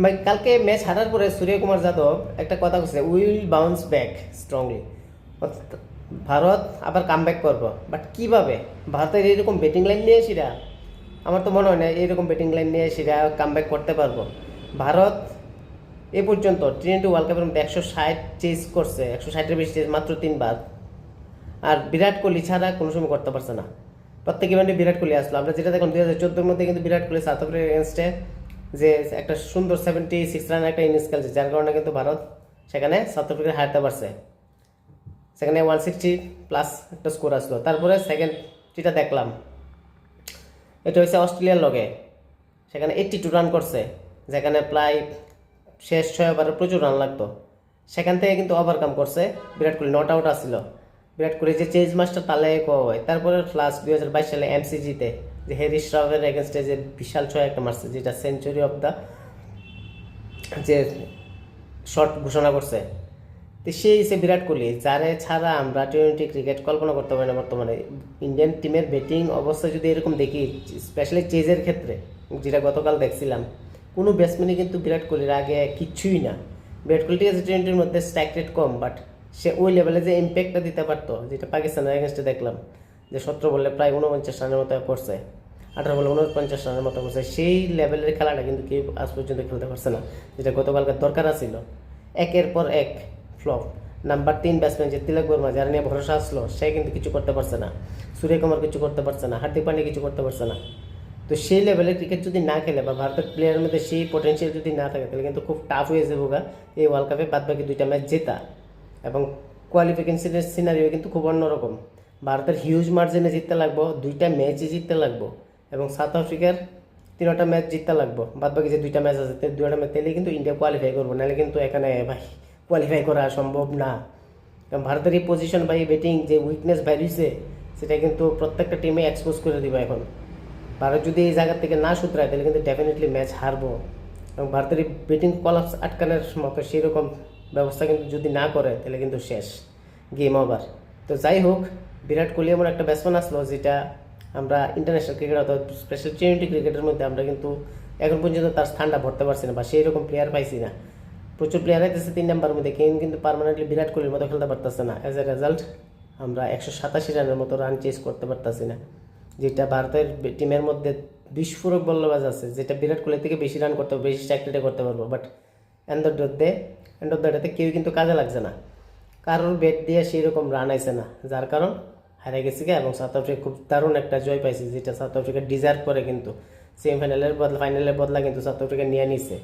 ভাই কালকে ম্যাচ হারার পরে সূর্যকুমার যাদব একটা কথা বলছে, will bounce back strongly. Bharat আবার কাম ব্যাক করবো, বাট কিভাবে? ভারতের এইরকম ব্যাটিং লাইন নিয়ে সেটা আমার তো মনে হয় না এইরকম ব্যাটিং লাইন নিয়ে সেটা কাম ব্যাক করতে পারবো। ভারত এ পর্যন্ত টি-20 ওয়ার্ল্ড কাপের মধ্যে 160 চেজ করছে, 160-এর বেশি চেজ মাত্র 3 বার। আর বিরাট কোহলি ছাড়া কোনো সময় করতে পারছে না। প্রত্যেক ইভেন্টে বিরাট কোহলি আসলো। আমরা যেটা দেখুন 2014-এর মধ্যে কিন্তু বিরাট কোহলি সাউথ আফ্রিকার এগেনস্টে যে একটা সুন্দর 76 রানের একটা ইনিংস খেলছে, যার কারণে কিন্তু ভারত সেখানে সাউথ আফ্রিকা হারতে পারছে। সেখানে 160+ একটা স্কোর আসলো। তারপরে সেকেন্ড যেটা দেখলাম, এটা হচ্ছে অস্ট্রেলিয়ার লগে, সেখানে 82 রান করছে, যেখানে প্রায় শেষ 6 ওভারে প্রচুর রান লাগতো। সেখান থেকে কিন্তু ওভারকাম করছে। বিরাট কোহলি নট আউট আসছিল। বিরাট কোহলি যে চেজ মাস্টার তালে কোয়া হয়। তারপরে লাস্ট 2022 সালে এমসিজিতে যে হ্যারিস রাভের এগেনস্টে যে বিশাল 6 একটা মারছে, যেটা সেঞ্চুরি অফ দ্য যে শট ঘোষণা করছে। তো সেই হিসেবে বিরাট কোহলি, যারে ছাড়া আমরা টি-20 ক্রিকেট কল্পনা করতে পারি না বর্তমানে। ইন্ডিয়ান টিমের ব্যাটিং অবস্থা যদি এরকম দেখি, স্পেশালি চেজের ক্ষেত্রে, যেটা গতকাল দেখছিলাম, কোনো ব্যাটসম্যানই কিন্তু বিরাট কোহলির আগে কিচ্ছুই না। বিরাট কোহলি ঠিক আছে টি-20-র মধ্যে স্ট্রাইক রেট কম, বাট সে ওই লেভেলে যে ইম্প্যাক্টটা দিতে পারতো, যেটা পাকিস্তানের এগেনস্টে দেখলাম, যে 17 বলে প্রায় 49 রানের মতো করছে, 18 বলে 49 রানের মতো করছে, সেই লেভেলের খেলাটা কিন্তু কেউ আজ পর্যন্ত খেলতে পারছে না, যেটা গতকালকার দরকার ছিল। একের পর এক ফ্লপ। নাম্বার 3 ব্যাটসম্যান যে তিলক বর্মা, যারা নিয়ে ভরসা আসলো, সে কিন্তু কিছু করতে পারছে না। সূর্যকুমার কিছু করতে পারছে না, হার্দিক পান্ডে কিছু করতে পারছে না। তো সেই লেভেলের ক্রিকেট যদি না খেলে বা ভারতের প্লেয়ারের মধ্যে সেই পটেনশিয়াল যদি না থাকে, তাহলে কিন্তু খুব টাফ হয়ে যাবে এই ওয়ার্ল্ড কাপে বাদ বাকি 2টা ম্যাচ জেতা। এবং কোয়ালিফিকেশনের সিনারিও কিন্তু খুব অন্যরকম। ভারতের হিউজ মার্জিনে জিততে লাগবো, 2টা ম্যাচই জিততে লাগবো, এবং সাউথ আফ্রিকার 3টা ম্যাচ জিততে লাগবো। বাদ বাকি যে 2টা ম্যাচ আছে, 2টা ম্যাচ তেলেই কিন্তু ইন্ডিয়া কোয়ালিফাই করবো, নাহলে কিন্তু এখানে ভাই কোয়ালিফাই করা সম্ভব না। কারণ ভারতের এই পজিশন বা এই ব্যাটিং যে উইকনেস বাইরেছে, সেটা কিন্তু প্রত্যেকটা টিমে এক্সপোজ করে দিবে এখন। ভারত যদি এই জায়গা থেকে না শুধরায়, তাহলে কিন্তু ডেফিনেটলি ম্যাচ হারবো। এবং ভারতের এই ব্যাটিং কলাপস আটকানোর মতো সেরকম ব্যবস্থা কিন্তু যদি না করে, তাহলে কিন্তু শেষ, গেম ওভার। তো যাই হোক, বিরাট কোহলি এমন একটা ব্যাটসম্যান আসলো, যেটা আমরা ইন্টারন্যাশনাল ক্রিকেট অথবা স্পেশাল টি-20 ক্রিকেটের মধ্যে আমরা কিন্তু এখন পর্যন্ত তার স্থানটা ভরতে পারছি না, বা সেই রকম প্লেয়ার পাইছি না। প্রচুর প্লেয়ার আইতেছে 3 নম্বরের মধ্যে, কেউ কিন্তু পার্মানেন্টলি বিরাট কোহলির মতো খেলতে পারতেছে না। অ্যাজ এ রেজাল্ট আমরা 187 রানের মতো রান চেস করতে পারতেছি না, যেটা ভারতের টিমের মধ্যে বিস্ফোরক বল্লবাজ আছে, যেটা বিরাট কোহলির থেকে বেশি রান করতে পারবো, বেশি স্ট্রাইক রেটে করতে পারবো। বাট এন্ড অফ দ্য ডেতে কেউ কিন্তু কাজে লাগছে না, কারোর ব্যাট দিয়ে সেই রকম রান আইছে না, যার কারণ হারে গেছে গা। এবং সাউথ আফ্রিকা খুব দারুণ একটা জয় পাইছে, যেটা সাউথ আফ্রিকা ডিজার্ভ করে। কিন্তু সেমিফাইনালের বদলা, ফাইনালের বদলা কিন্তু সাউথ আফ্রিকা নিয়ে নিছে।